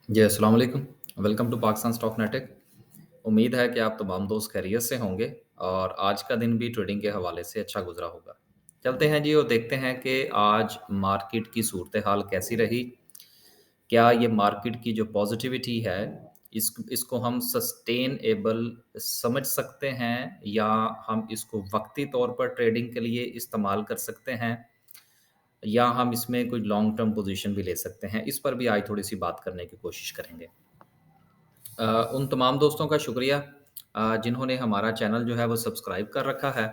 जी, अस्सलाम वालेकुम। Welcome to Pakistan stock नेटिक। उम्मीद है कि आप तमाम दोस्त खैरियत से होंगे और आज का दिन भी ट्रेडिंग के हवाले से अच्छा गुज़रा होगा। चलते हैं जी और देखते हैं कि आज मार्केट की सूरत-ए-हाल कैसी रही? क्या ये मार्केट की जो पॉज़िटिविटी है, इसको हम सस्टेनेबल समझ सकते हैं या हम इसको वक़्ती तौर पर ट्रेडिंग के लिए इस्तेमाल कर सकते हैं या हम इसमें कोई लॉन्ग टर्म पोज़ीशन भी ले सकते हैं? इस पर भी आज थोड़ी-सी बात करने की कोशिश करेंगे। अ, उन तमाम दोस्तों का शुक्रिया जिन्होंने हमारा चैनल जो है वो सब्सक्राइब कर रखा है।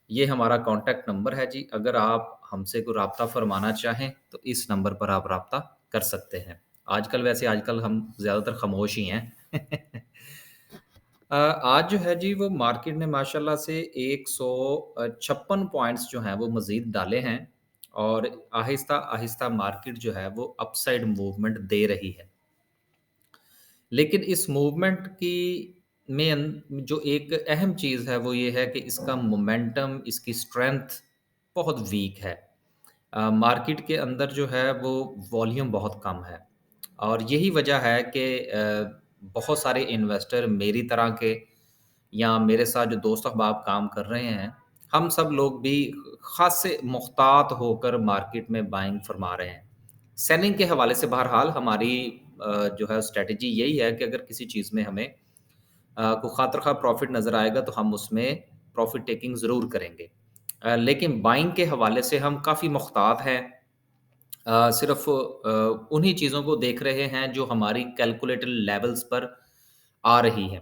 ये हमारा कॉन्टैक्ट नंबर है जी, अगर आप हमसे कोई राब्ता फ़रमाना चाहें तो इस नंबर पर आप राब्ता कर सकते हैं। आजकल हम ज़्यादातर ख़ामोश ही हैं। आज जो है जी वो मार्केट ने माशाल्लाह से 156 पॉइंट्स जो हैं वो मज़ीद डाले हैं और आहिस्ता-आहिस्ता मार्केट जो है वो अपसाइड मूवमेंट दे रही है। लेकिन इस मूवमेंट की जो एक अहम चीज़ है वो ये है कि इसका मोमेंटम, इसकी स्ट्रेंथ बहुत वीक है। मार्केट के अंदर जो है वो वॉल्यूम बहुत कम है और यही वजह है कि बहुत सारे इन्वेस्टर मेरी तरह के या मेरे साथ जो दोस्त अहबाब काम कर रहे हैं, हम सब लोग भी ख़ासे मुहतात होकर मार्केट में बाइंग फरमा रहे हैं। सेलिंग के हवाले से बहरहाल हमारी जो है स्ट्रैटेजी यही है कि अगर किसी चीज़ में हमें को ख़ातिर-ख़्वाह प्रॉफ़िट नज़र आएगा तो हम उसमें प्रॉफ़िट टेकिंग ज़रूर करेंगे। लेकिन बाइंग के हवाले से हम काफ़ी मुहतात हैं। सिर्फ़ उन्हीं चीज़ों को देख रहे हैं जो हमारी कैलकुलेटेड लेवल्स पर आ रही हैं।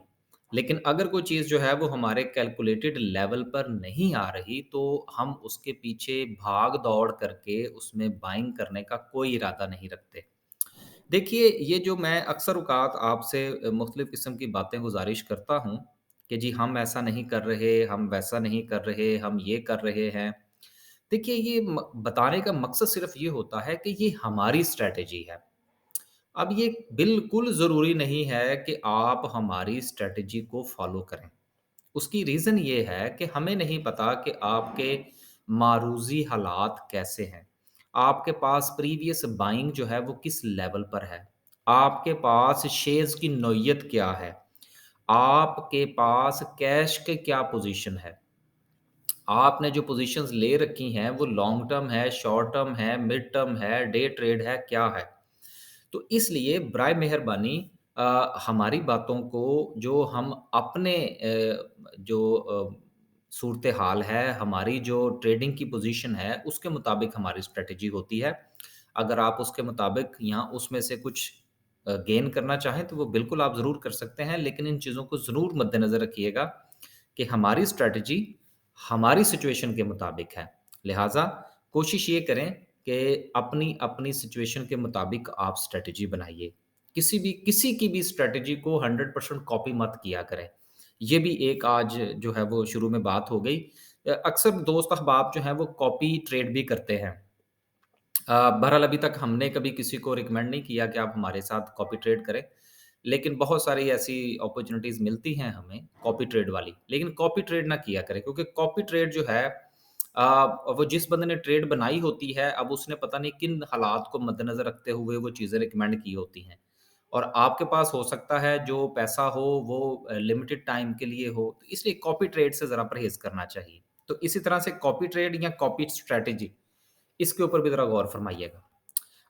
लेकिन अगर कोई चीज़ जो है वो हमारे कैलकुलेटेड लेवल पर नहीं आ रही तो हम उसके पीछे भाग-दौड़ करके उसमें बाइंग करने का कोई इरादा नहीं रखते। देखिए, ये जो मैं अक्सर औक़ात आपसे मुख़्तलिफ़ किस्म की बातें गुज़ारिश करता हूँ कि जी हम ऐसा नहीं कर रहे, हम वैसा नहीं कर रहे, हम ये कर रहे हैं। देखिए, ये बताने का मकसद सिर्फ़ ये होता है कि ये हमारी स्ट्रैटेजी है। अब ये बिल्कुल ज़रूरी नहीं है कि आप हमारी स्ट्रैटेजी को फ़ॉलो करें। उसकी रीज़न ये है कि हमें नहीं पता कि आपके मारूज़ी हालात कैसे हैं। आपके पास प्रीवियस बाइंग जो है वो किस लेवल पर है। आपके पास शेयर्स की नोयत क्या है। आपके पास कैश के क्या पोज़ीशन है। आपने जो पोज़ीशंस ले रखी हैं वो लॉन्ग टर्म है, शॉर्ट टर्म है, मिड टर्म है, डे ट्रेड है, क्या है? तो इसलिए बराए मेहरबानी हमारी बातों को जो हम अपने सूरत-ए-हाल है, हमारी जो ट्रेडिंग की पोज़ीशन है, उसके मुताबिक हमारी स्ट्रैटेजी होती है। अगर आप उसके मुताबिक या उसमें से कुछ गेन करना चाहें, तो वो बिल्कुल आप ज़रूर कर सकते हैं, लेकिन इन चीज़ों को ज़रूर मद्देनज़र रखिएगा कि हमारी स्ट्रैटेजी हमारी सिचुएशन के मुताबिक है। लिहाज़ा कोशिश ये करें कि अपनी सिचुएशन के मुताबिक आप स्ट्रैटेजी बनाइए। किसी की भी स्ट्रैटेजी को 100% कॉपी मत किया करें। ये भी एक आज जो है वो शुरू में बात हो गई। अक्सर दोस्त अहबाब जो हैं वो कॉपी ट्रेड भी करते हैं। बहरहाल अभी तक हमने कभी किसी को रिकमेंड नहीं किया कि आप हमारे साथ कॉपी ट्रेड करें। लेकिन बहुत सारी ऐसी अपॉर्च्युनिटीज़ मिलती हैं हमें कॉपी ट्रेड वाली। लेकिन कॉपी ट्रेड ना किया करें क्योंकि कॉपी ट्रेड जो है वो जिस बंदे ने ट्रेड बनाई होती है, अब उसने पता नहीं किन हालात को मद्देनज़र रखते हुए वो चीज़ें रिकमेंड की होती हैं। और आपके पास हो सकता है जो पैसा हो वो लिमिटेड टाइम के लिए हो, तो इसलिए कॉपी ट्रेड से ज़रा परहेज़ करना चाहिए। तो इसी तरह से कॉपी ट्रेड या कॉपी स्ट्रैटेजी इसके ऊपर भी ज़रा गौर फरमाइएगा।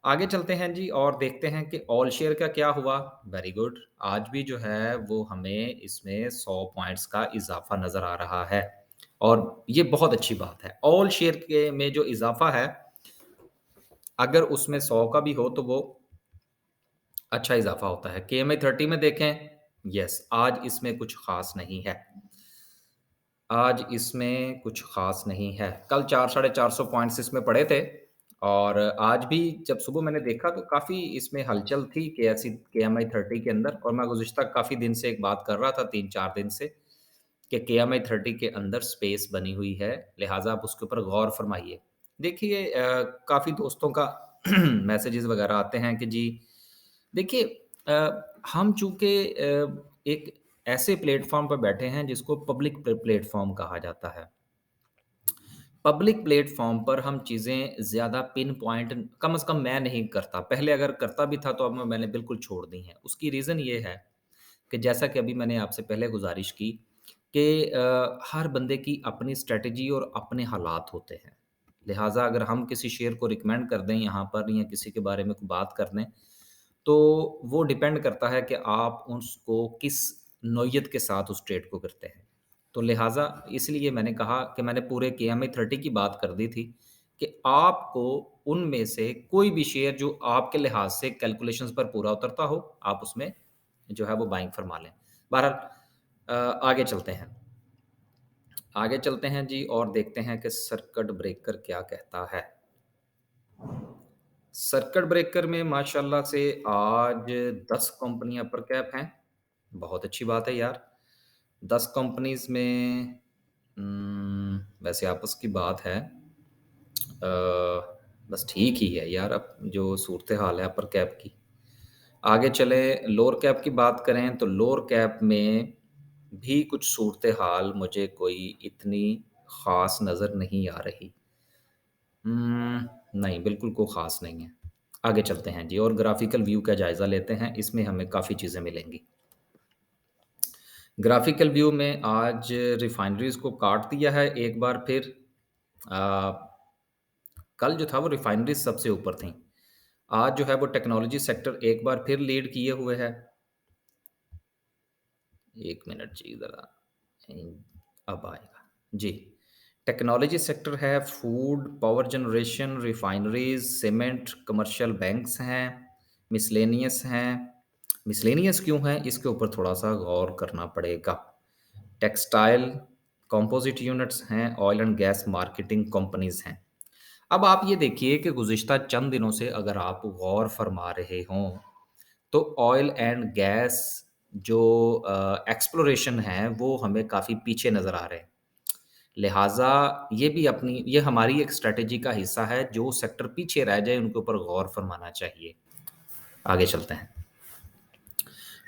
आगे चलते हैं जी और देखते हैं कि ऑल शेयर का क्या हुआ? Very good. आज भी जो है वो हमें इसमें 100 पॉइंट्स का इज़ाफ़ा नज़र आ रहा है और ये बहुत अच्छी बात है। ऑल शेयर के में जो इज़ाफ़ा है, अगर उसमें 100 का भी हो तो वो अच्छा इज़ाफ़ा होता है। केएमए 30 में देखें, यस, आज इसमें कुछ ख़ास नहीं है। आज इसमें कुछ ख़ास नहीं है। कल 4 साढ़े 400 पॉइंट्स इसमें पड़े थे और आज भी जब सुबह मैंने देखा तो काफ़ी इसमें हलचल थी केएमआई 30 के अंदर और मैं गुज़िश्ता काफ़ी दिन से एक बात कर रहा था 3-4 दिन से कि केएमआई 30 के अंदर स्पेस बनी हुई है, लिहाज़ा आप उसके ऊपर गौर फ़रमाइए। देखिए काफ़ी दोस्तों का मैसेजेज़ वग़ैरह आते हैं कि जी देखिए हम चूँकि एक ऐसे प्लेटफ़ॉर्म पे बैठे हैं जिसको पब्लिक प्लेटफ़ॉर्म कहा जाता है। पब्लिक प्लेटफ़ॉर्म पर हम चीज़ें ज़्यादा पिन पॉइंट कम से कम मैं नहीं करता। पहले अगर करता भी था तो अब मैंने बिल्कुल छोड़ दी हैं। उसकी रीज़न ये है कि जैसा कि अभी मैंने आपसे पहले गुज़ारिश की कि हर बंदे की अपनी स्ट्रैटेजी और अपने हालात होते हैं। लिहाज़ा अगर हम किसी शेयर को रिकमेंड कर दें यहाँ पर या किसी के बारे में कोई बात कर दें, तो वो डिपेंड करता है कि आप उसको किस नौयत के साथ उस ट्रेड को करते हैं। तो लिहाज़ा इसलिए मैंने कहा कि मैंने पूरे केएमए 30 की बात कर दी थी कि आपको उनमें से कोई भी शेयर जो आपके लिहाज़ से कैलकुलेशंस पर पूरा उतरता हो, आप उसमें जो है वो बाइंग फरमा लें। बहरहाल आगे चलते हैं। आगे चलते हैं जी और देखते हैं कि सर्किट ब्रेकर क्या कहता है। सर्किट ब्रेकर में माशाल्लाह से आज 10 कंपनियाँ अपर कैप हैं। बहुत अच्छी बात है यार। 10 कंपनीज़ में वैसे आपस की बात है बस ठीक ही है यार अब जो सूरत-ए-हाल है अपर कैप की। आगे चले लोअर कैप की बात करें तो लोअर कैप में भी कुछ सूरत-ए-हाल मुझे कोई इतनी ख़ास नज़र नहीं आ रही। नहीं, बिल्कुल कोई ख़ास नहीं है। आगे चलते हैं जी और ग्राफ़िकल व्यू का जायज़ा लेते हैं, इसमें हमें काफ़ी चीज़ें मिलेंगी। ग्राफ़िकल व्यू में आज रिफ़ाइनरीज़ को काट दिया है एक बार फिर। अ, कल जो था वो रिफ़ाइनरीज़ सबसे ऊपर थीं। आज जो है वो टेक्नोलॉजी सेक्टर एक बार फिर लीड किए हुए है। 1 मिनट जी ज़रा अब आएगा। जी, टेक्नोलॉजी सेक्टर है, food, power generation, refineries, cement, commercial banks हैं, मिसलेनियस हैं। मिसलेनियस क्यों हैं, इसके ऊपर थोड़ा-सा गौर करना पड़ेगा। टेक्सटाइल, कंपोज़िट यूनिट्स हैं, oil and gas marketing companies हैं। अब आप ये देखिए कि गुज़िश्ता चंद दिनों से अगर आप गौर फरमा रहे हों, तो ऑयल एंड गैस जो एक्सप्लोरेशन है, वो हमें काफ़ी पीछे नज़र आ रहे हैं। लिहाज़ा ये हमारी एक स्ट्रैटेजी का हिस्सा है, जो सेक्टर पीछे रह जाए, उनके ऊपर गौर फरमाना चाहिए। आगे चलते हैं।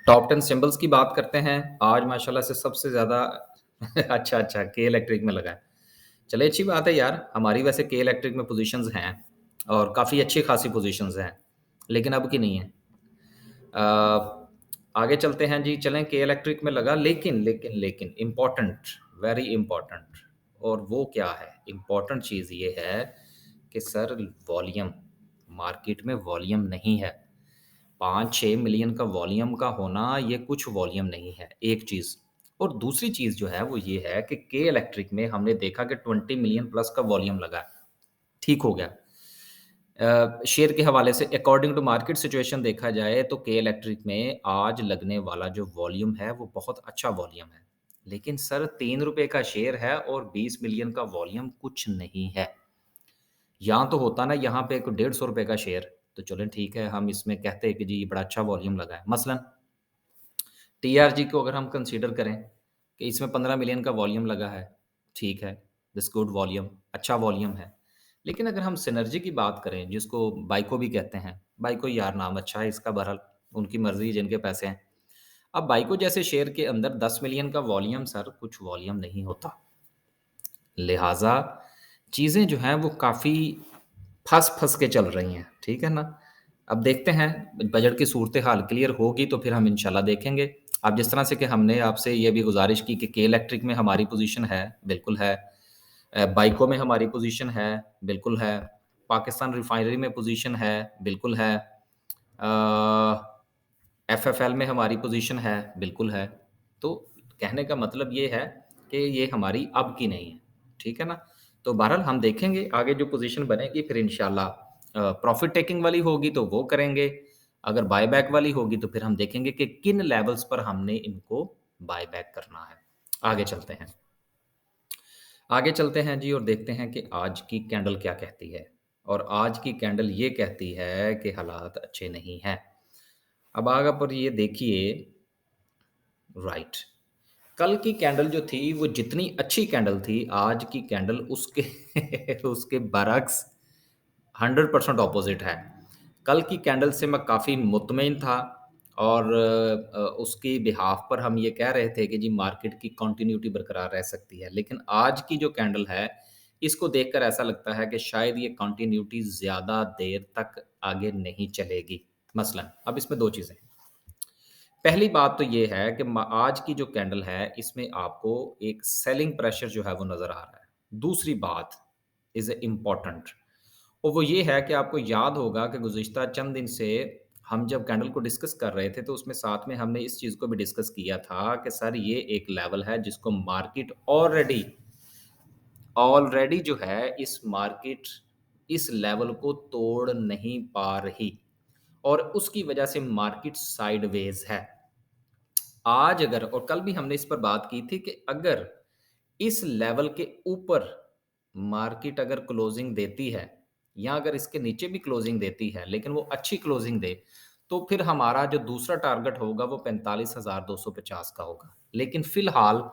टॉप 10 सिंबल्स की बात करते हैं। आज माशाल्लाह से सबसे ज़्यादा अच्छा, के इलेक्ट्रिक में लगा है। चलिए अच्छी बात है यार, हमारी वैसे के इलेक्ट्रिक में पोज़ीशंस हैं और काफ़ी अच्छी खासी पोज़ीशंस हैं, लेकिन अब की नहीं है। आगे चलते हैं जी, चलें के इलेक्ट्रिक में लगा लेकिन इम्पोर्टेंट, वेरी इम्पोर्टेंट और वो क्या है? इम्पोर्टेंट चीज़ ये है कि सर वॉल्यूम, मार्केट में वॉल्यूम नहीं है। 5-6 मिलियन का वॉल्यूम का होना ये कुछ वॉल्यूम नहीं है, एक चीज़। और दूसरी चीज़ जो है वो ये है कि के इलेक्ट्रिक में हमने देखा कि 20 मिलियन प्लस का वॉल्यूम लगा है, ठीक हो गया। शेयर के हवाले से अकॉर्डिंग टू मार्केट सिचुएशन देखा जाए तो के इलेक्ट्रिक में आज लगने वाला जो वॉल्यूम है वो बहुत अच्छा वॉल्यूम है। लेकिन सर ₹3 का शेयर है और 20 मिलियन का वॉल्यूम कुछ नहीं है। यहाँ तो होता ना यहाँ पे एक ₹150 का शेयर, तो चलें ठीक है हम इसमें कहते हैं कि जी ये बड़ा अच्छा वॉल्यूम लगा है। मसलन टीआरजी को अगर हम कंसीडर करें कि इसमें 15 मिलियन का वॉल्यूम लगा है, ठीक है, दैट्स गुड वॉल्यूम, अच्छा वॉल्यूम है। लेकिन अगर हम सिनर्जी की बात करें, जिसको बाइको भी कहते हैं, बाइको यार नाम अच्छा है इसका बहरहाल, उनकी मर्ज़ी जिनके पैसे हैं। अब बाइको जैसे शेयर के अंदर 10 मिलियन का वॉल्यूम सर कुछ वॉल्यूम नहीं होता। लिहाज़ा चीज़ें जो हैं वो काफ़ी फँस-फँस के चल रही हैं, ठीक है ना? अब देखते हैं बजट की सूरत-ए-हाल क्लियर होगी तो फिर हम इंशाल्लाह देखेंगे। अब जिस तरह से कि हमने आपसे ये भी गुज़ारिश की कि के इलेक्ट्रिक में हमारी पोज़ीशन है, बिल्कुल है। बाइको में हमारी पोज़ीशन है, बिल्कुल है। पाकिस्तान रिफ़ाइनरी में पोज़ीशन है, बिल्कुल है। एफएफएल में हमारी पोज़ीशन है, बिल्कुल है। तो कहने का मतलब ये है कि ये हमारी अब की नहीं है, ठीक है ना? तो बहरहाल हम देखेंगे आगे जो पोज़ीशन बनेगी फिर इंशाल्लाह प्रॉफ़िट टेकिंग वाली होगी तो वो करेंगे, अगर बायबैक वाली होगी तो फिर हम देखेंगे कि किन लेवल्स पर हमने इनको बायबैक करना है। आगे चलते हैं। आगे चलते हैं जी और देखते हैं कि आज की कैंडल क्या कहती है और आज की कैंडल ये कहती है कि हालात अच्छे नहीं हैं। अब आगे पर ये देखिए राइट, कल की कैंडल जो थी वो जितनी अच्छी कैंडल थी, आज की कैंडल उसके उसके बरअक्स 100% ऑपोज़िट है। कल की कैंडल से मैं काफ़ी मुतमईन था और उसकी बिहाफ़ पर हम ये कह रहे थे कि जी मार्केट की कंटिन्यूटी बरकरार रह सकती है। लेकिन आज की जो कैंडल है, इसको देखकर ऐसा लगता है कि शायद ये कंटिन्यूटी ज़्यादा देर तक आगे नहीं चलेगी। मसलन अब इसमें 2 चीज़ें हैं। पहली बात तो ये है कि आज की जो कैंडल है, इसमें आपको एक सेलिंग प्रेशर जो है वो नज़र आ रहा है। दूसरी बात इज़ इम्पोर्टेंट, और वो ये है कि आपको याद होगा कि गुज़िश्ता चंद दिन से हम जब कैंडल को डिस्कस कर रहे थे, तो उसमें साथ में हमने इस चीज़ को भी डिस्कस किया था कि सर ये एक लेवल है जिसको मार्केट ऑलरेडी ऑलरेडी जो है इस मार्केट इस लेवल को तोड़ नहीं पा रही, और उसकी वजह से मार्केट साइडवेज है। आज अगर, और कल भी हमने इस पर बात की थी कि अगर इस लेवल के ऊपर मार्केट अगर क्लोजिंग देती है, या अगर इसके नीचे भी क्लोजिंग देती है लेकिन वो अच्छी क्लोजिंग दे, तो फिर हमारा जो दूसरा टारगेट होगा वो 45,250 का होगा। लेकिन फिलहाल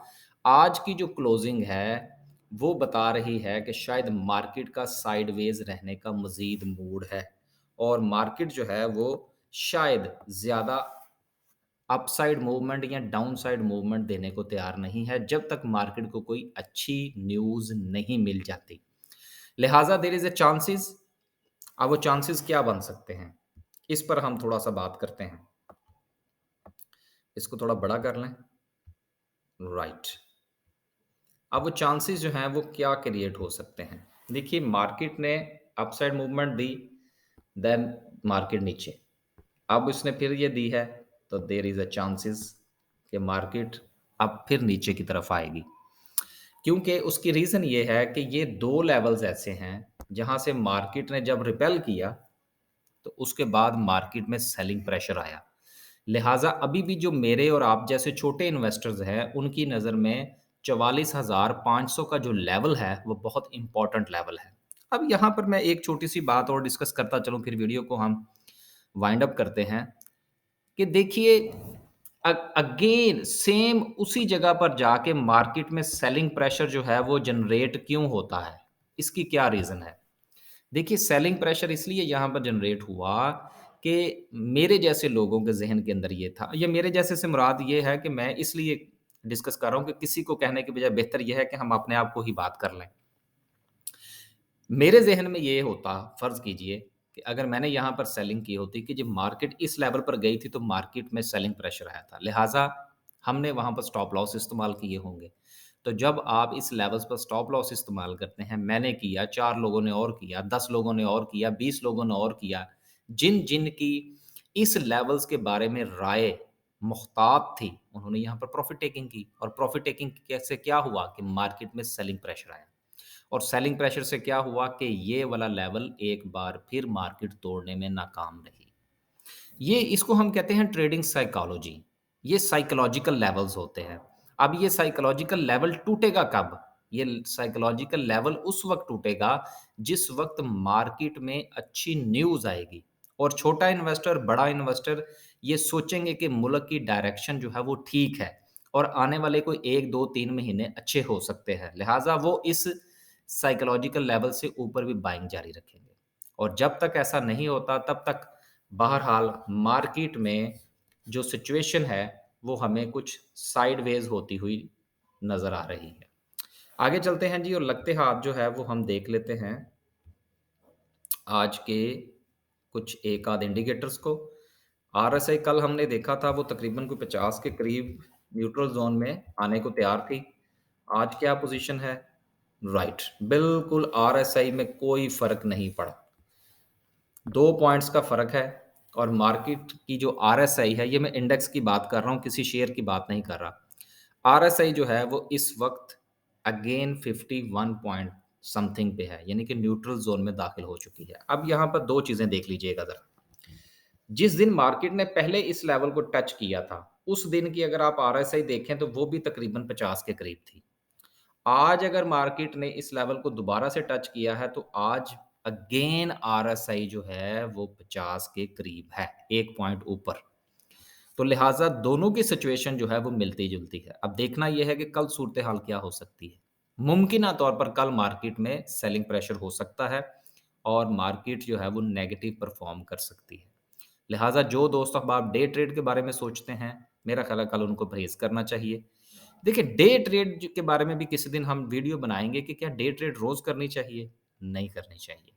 आज की जो क्लोजिंग है वो बता रही है कि शायद मार्केट का साइडवेज रहने का मजीद मूड है, और मार्केट जो है वो शायद ज़्यादा अपसाइड मूवमेंट या डाउनसाइड मूवमेंट देने को तैयार नहीं है, जब तक मार्केट को कोई अच्छी न्यूज़ नहीं मिल जाती। लिहाजा देयर इज़ अ चांसेस। अब वो चांसेस क्या बन सकते हैं? इस पर हम थोड़ा-सा बात करते हैं। इसको थोड़ा बड़ा कर लें। राइट। अब वो चांसेस जो हैं वो क्या क्रिएट हो सकते हैं? देखिए, मार्केट ने अपसाइड मूवमेंट दी, देन मार्केट नीचे। अब उसने फिर ये दी है, तो देयर इज़ अ चांसेस कि मार्केट अब फिर नीचे की तरफ आएगी। क्योंकि उसकी रीज़न ये है कि ये 2 लेवल्स ऐसे हैं, जहाँ से मार्केट ने जब रिपेल किया, तो उसके बाद मार्केट में सेलिंग प्रेशर आया। लिहाज़ा अभी भी जो मेरे और आप जैसे छोटे इन्वेस्टर्स हैं, उनकी नज़र में 44,500 का जो लेवल है, वो बहुत इम्पोर्टेंट लेवल है। अब यहाँ पर मैं एक छोटी-सी बात और डिस्कस करता चलूँ, फिर वीडियो को हम वाइंड अप करते हैं। कि देखिए, अगेन सेम उसी जगह पर जाके मार्केट में सेलिंग प्रेशर जो है वो जनरेट क्यों होता है? इसकी क्या रीज़न है? देखिए, सेलिंग प्रेशर इसलिए यहाँ पर जनरेट हुआ कि मेरे जैसे लोगों के ज़हन के अंदर ये था, या मेरे जैसे से मुराद ये है कि मैं इसलिए डिस्कस कर रहा हूँ कि किसी को कहने की बजाय बेहतर ये है कि हम अपने आप को ही बात कर लें। मेरे ज़हन में ये होता, फ़र्ज़ कीजिए कि अगर मैंने यहाँ पर सेलिंग की होती कि जब मार्केट इस लेवल पर गई थी, तो मार्केट में सेलिंग प्रेशर आया था। लिहाज़ा हमने वहाँ पर स्टॉप लॉस इस्तेमाल किए होंगे। तो जब आप इस लेवल्स पर स्टॉप लॉस इस्तेमाल करते हैं, मैंने किया, 4 लोगों ने और किया, 10 लोगों ने और किया, 20 लोगों ने और किया। जिन-जिन की इस लेवल्स के बारे में राय मुख्तात थी, उन्होंने यहाँ पर प्रॉफ़िट टेकिंग की, और प्रॉफ़िट टेकिंग कैसे क्या हुआ कि मार्केट में सेलिंग प्रेशर आया। और सेलिंग प्रेशर से क्या हुआ कि ये वाला लेवल एक बार फिर मार्केट तोड़ने में नाकाम रही। ये इसको हम कहते हैं ट्रेडिंग साइकोलॉजी। ये साइकोलॉजिकल लेवल्स होते हैं। अब ये साइकोलॉजिकल लेवल टूटेगा कब? ये साइकोलॉजिकल लेवल उस वक़्त टूटेगा जिस वक़्त मार्केट में अच्छी न्यूज़ आएगी, और छोटा इन्वेस्टर, बड़ा इन्वेस्टर ये सोचेंगे कि मुल्क की डायरेक्शन जो है वो ठीक है, और आने वाले कोई 1, 2, 3 महीने अच्छे हो सकते हैं। लिहाज़ा वो इस साइकोलॉजिकल लेवल से ऊपर भी बाइंग जारी रखेंगे। और जब तक ऐसा नहीं होता, तब तक बहरहाल मार्केट में जो सिचुएशन है वो हमें कुछ साइडवेज होती हुई नज़र आ रही है। आगे चलते हैं जी, और लगते हाथ जो है वो हम देख लेते हैं आज के कुछ एक आध इंडिकेटर्स को। आरएसआई कल हमने देखा था, वो तकरीबन कोई 50 के करीब न्यूट्रल ज़ोन में आने को तैयार थी। आज क्या पोज़ीशन है? राइट, बिल्कुल आरएसआई में कोई फ़र्क नहीं पड़ा। 2 पॉइंट्स का फ़र्क है, और मार्केट की जो आरएसआई है, ये मैं इंडेक्स की बात कर रहा हूँ, किसी शेयर की बात नहीं कर रहा। आरएसआई जो है वो इस वक़्त अगेन 51 पॉइंट समथिंग पे है, यानी कि न्यूट्रल ज़ोन में दाखिल हो चुकी है। अब यहाँ पर 2 चीज़ें देख लीजिएगा ज़रा। जिस दिन मार्केट ने पहले इस लेवल को टच किया था, उस दिन की अगर आप आरएसआई देखें तो वो भी तकरीबन 50 के करीब थी। आज अगर मार्केट ने इस लेवल को दोबारा से टच किया है, तो आज अगेन आरएसआई जो है वो 50 के करीब है, 1 पॉइंट ऊपर। तो लिहाज़ा दोनों की सिचुएशन जो है वो मिलती-जुलती है। अब देखना ये है कि कल सूरत-ए-हाल क्या हो सकती है। मुमकिना तौर पर कल मार्केट में सेलिंग प्रेशर हो सकता है, और मार्केट जो है वो नेगेटिव परफ़ॉर्म कर सकती है। लिहाज़ा जो दोस्त अब आप डे ट्रेड के बारे में सोचते हैं, मेरा ख़्याल है कल उनको परहेज़ करना चाहिए। देखिए, डे ट्रेड ज के बारे में भी किसी दिन हम वीडियो बनाएँगे कि क्या डे ट्रेड रोज़ करनी चाहिए? नहीं करनी चाहिए।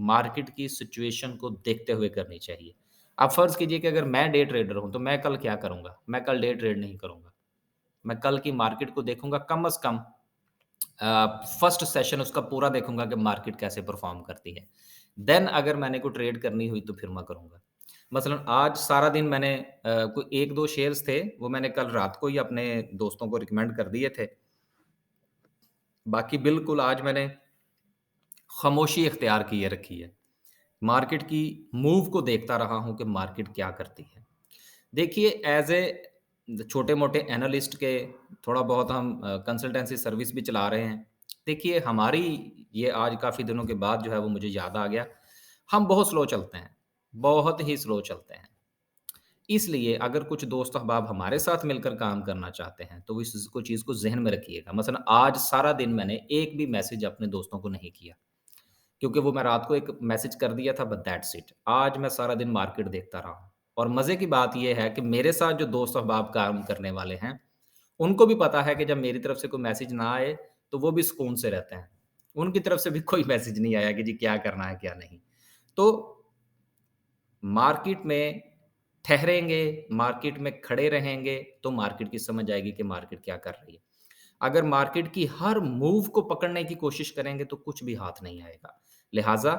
मार्केट की सिचुएशन को देखते हुए करनी चाहिए। आप फ़र्ज़ कीजिए कि अगर मैं डे ट्रेडर हूँ, तो मैं कल क्या करूँगा? मैं कल डे ट्रेड नहीं करूँगा। मैं कल की मार्केट को देखूँगा कम से कम फर्स्ट सेशन उसका पूरा देखूँगा कि मार्केट कैसे परफ़ॉर्म करती है। देन अगर मैंने कोई ट्रेड करनी हुई तो फिर मैं करूँगा। मसलन आज सारा दिन मैंने कोई 1-2 शेयर्स थे, वो मैंने कल रात को ही अपने दोस्तों को रिकमेंड कर दिए थे। बाकी बिल्कुल आज मैंने खामोशी इख्तियार किए रखी है। मार्केट की मूव को देखता रहा हूँ कि मार्केट क्या करती है। देखिए एज़ ए छोटे-मोटे एनालिस्ट के थोड़ा बहुत हम कंसल्टेंसी सर्विस भी चला रहे हैं। देखिए हमारी ये आज काफ़ी दिनों के बाद जो है वो मुझे याद आ गया, हम बहुत स्लो चलते हैं, बहुत ही स्लो चलते हैं। इसलिए अगर कुछ दोस्त अहबाब हमारे साथ मिलकर काम करना चाहते हैं, तो इस चीज़ को ज़हन में रखिएगा। मसलन आज सारा दिन मैंने एक भी मैसेज अपने दोस्तों को नहीं किया, क्योंकि वो मैं रात को एक मैसेज कर दिया था बट दैट्स इट। आज मैं सारा दिन मार्केट देखता रहा हूँ और मज़े की बात ये है कि मेरे साथ जो दोस्त अहबाब काम करने वाले हैं, उनको भी पता है कि जब मेरी तरफ से कोई मैसेज ना आए, तो वो भी सुकून से रहते हैं। उनकी तरफ से भी कोई मैसेज नहीं आया कि जी क्या करना है, क्या नहीं। तो मार्केट में ठहरेंगे, मार्केट में खड़े रहेंगे, तो मार्केट की समझ आएगी कि मार्केट क्या कर रही है। अगर मार्केट की हर मूव को पकड़ने की कोशिश करेंगे, तो कुछ भी हाथ नहीं आएगा। लिहाज़ा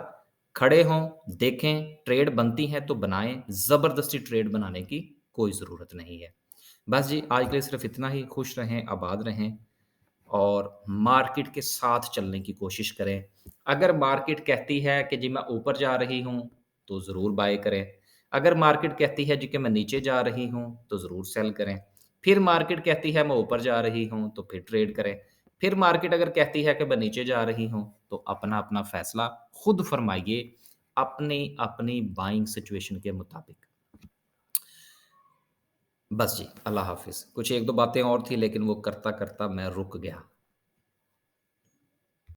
खड़े हों, देखें, ट्रेड बनती है तो बनाएँ, ज़बरदस्ती ट्रेड बनाने की कोई ज़रूरत नहीं है। बस जी, आज के लिए सिर्फ़ इतना ही। खुश रहें, आबाद रहें और मार्केट के साथ चलने की कोशिश करें। अगर मार्केट कहती है कि जी मैं ऊपर जा रही हूँ, तो ज़रूर बाय करें। अगर मार्केट कहती है जी कि मैं नीचे जा रही हूँ, तो ज़रूर सेल करें। फिर मार्केट कहती है मैं ऊपर जा रही हूँ, तो फिर ट्रेड करें। फिर मार्केट अगर कहती है कि मैं नीचे जा रही हूँ, तो अपना-अपना फ़ैसला खुद फरमाइए, अपनी-अपनी बाइंग सिचुएशन के मुताबिक। बस जी, अल्लाह हाफ़िज़। कुछ 1-2 बातें और थी लेकिन वो करता-करता मैं रुक गया।